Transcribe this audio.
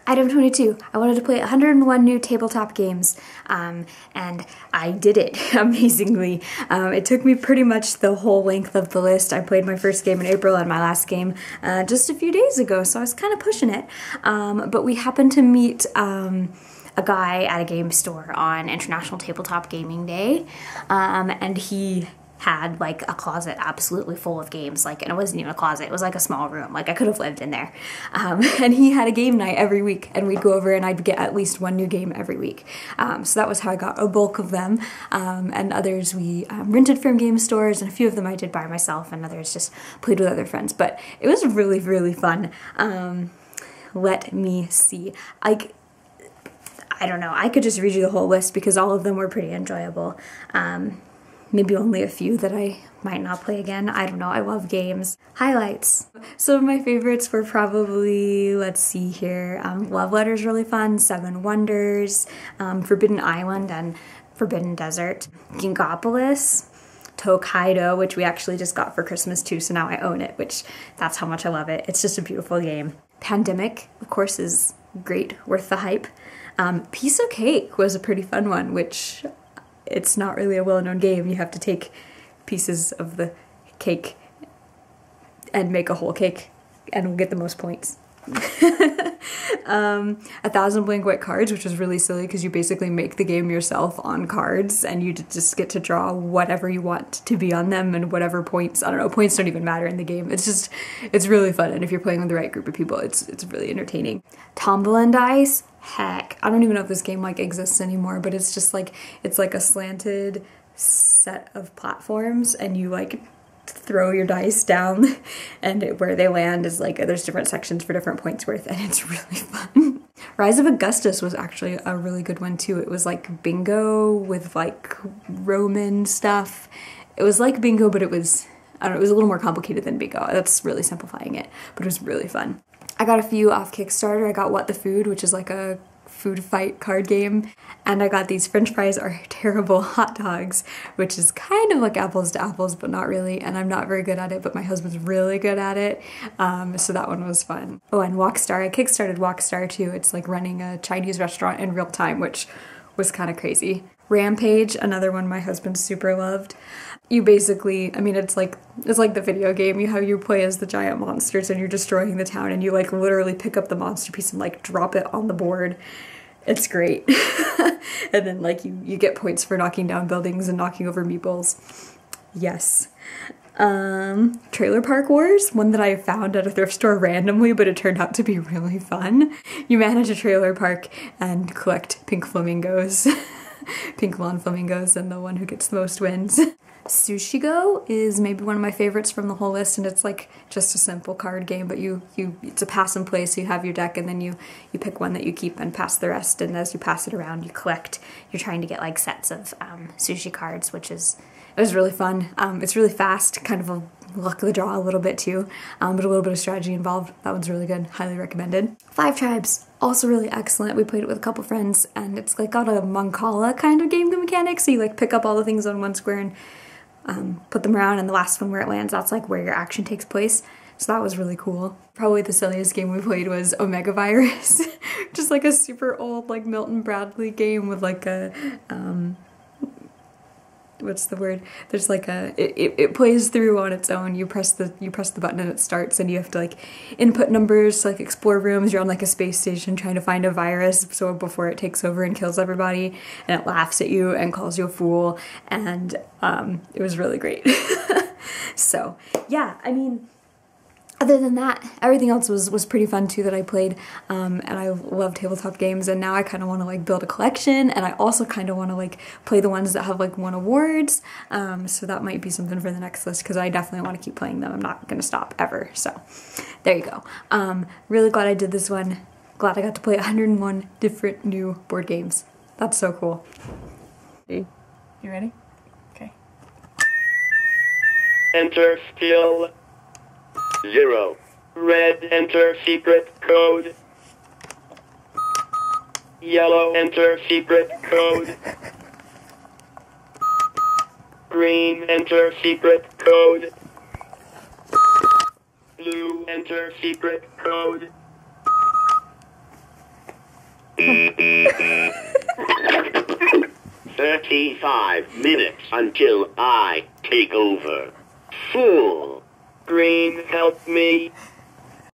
Item 22, I wanted to play 101 new tabletop games, and I did it amazingly. It took me pretty much the whole length of the list. I played my first game in April and my last game just a few days ago, so I was kind of pushing it. But we happened to meet a guy at a game store on International Tabletop Gaming Day, and he had like a closet absolutely full of games, like, and it wasn't even a closet, it was like a small room, like I could have lived in there. And he had a game night every week, and we'd go over and I'd get at least one new game every week. So that was how I got a bulk of them, and others we rented from game stores, and a few of them I did by myself, and others just played with other friends. But it was really, really fun. Let me see, like, I don't know, I could just read you the whole list because all of them were pretty enjoyable. Maybe only a few that I might not play again. I don't know, I love games. Highlights. Some of my favorites were probably, let's see here, Love Letter's really fun, Seven Wonders, Forbidden Island and Forbidden Desert, Gingopolis, Tokaido, which we actually just got for Christmas too, so now I own it, which that's how much I love it. It's just a beautiful game. Pandemic, of course, is great, worth the hype. Piece of Cake was a pretty fun one, which it's not really a well-known game. You have to take pieces of the cake and make a whole cake and we'll get the most points. 1,000 Blank White Cards, which was really silly because you basically make the game yourself on cards and you just get to draw whatever you want to be on them and whatever points, I don't know, points don't even matter in the game. It's really fun, and if you're playing with the right group of people, it's really entertaining. Tombola and Dice, heck, I don't even know if this game like exists anymore, but it's just like, it's like a slanted set of platforms and you like throw your dice down and where they land is like, there's different sections for different points worth, and it's really fun. Rise of Augustus was actually a really good one too. It was like bingo with like Roman stuff. It was like bingo, but it was, I don't know, it was a little more complicated than bingo. That's really simplifying it, but it was really fun. I got a few off Kickstarter. I got What the Food, which is like a food fight card game, and I got these French fries are terrible hot dogs, which is kind of like apples to apples, but not really, and I'm not very good at it, but my husband's really good at it, so that one was fun. Oh, and Walkstar, I kickstarted Walkstar too. It's like running a Chinese restaurant in real time, which was kind of crazy. Rampage, another one my husband super loved. You basically, I mean, it's like the video game. You play as the giant monsters and you're destroying the town, and you like literally pick up the monster piece and like drop it on the board. It's great. And then like you get points for knocking down buildings and knocking over meeples. Yes. Trailer Park Wars, one that I found at a thrift store randomly, but it turned out to be really fun. You manage a trailer park and collect pink flamingos. Pink lawn flamingos, and the one who gets the most wins. Sushi Go is maybe one of my favorites from the whole list, and it's like just a simple card game, but it's a pass and play, so you have your deck and then you pick one that you keep and pass the rest, and as you pass it around you collect. You're trying to get like sets of sushi cards, it was really fun. It's really fast, kind of a luck of the draw a little bit too, but a little bit of strategy involved. That one's really good, highly recommended. Five Tribes, also really excellent. We played it with a couple friends, and it's like got a Mancala kind of game mechanic, so you like pick up all the things on one square and put them around, and the last one where it lands, that's like where your action takes place. So that was really cool. Probably the silliest game we played was Omega Virus. Just like a super old like Milton Bradley game with like a, what's the word? There's like a, it plays through on its own. You press the button and it starts, and you have to like input numbers to like explore rooms. You're on like a space station trying to find a virus so before it takes over and kills everybody, and it laughs at you and calls you a fool, and it was really great. So yeah, I mean, other than that, everything else was pretty fun too that I played, and I love tabletop games, and now I kind of want to like build a collection, and I also kind of want to like play the ones that have like won awards, so that might be something for the next list, because I definitely want to keep playing them. I'm not going to stop ever, so there you go. Really glad I did this one. Glad I got to play 101 different new board games. That's so cool. You ready? Okay. Enter skill 0. Red, enter secret code. Yellow, enter secret code. Green, enter secret code. Blue, enter secret code. 35 minutes until I take over. Fool. Green, help me.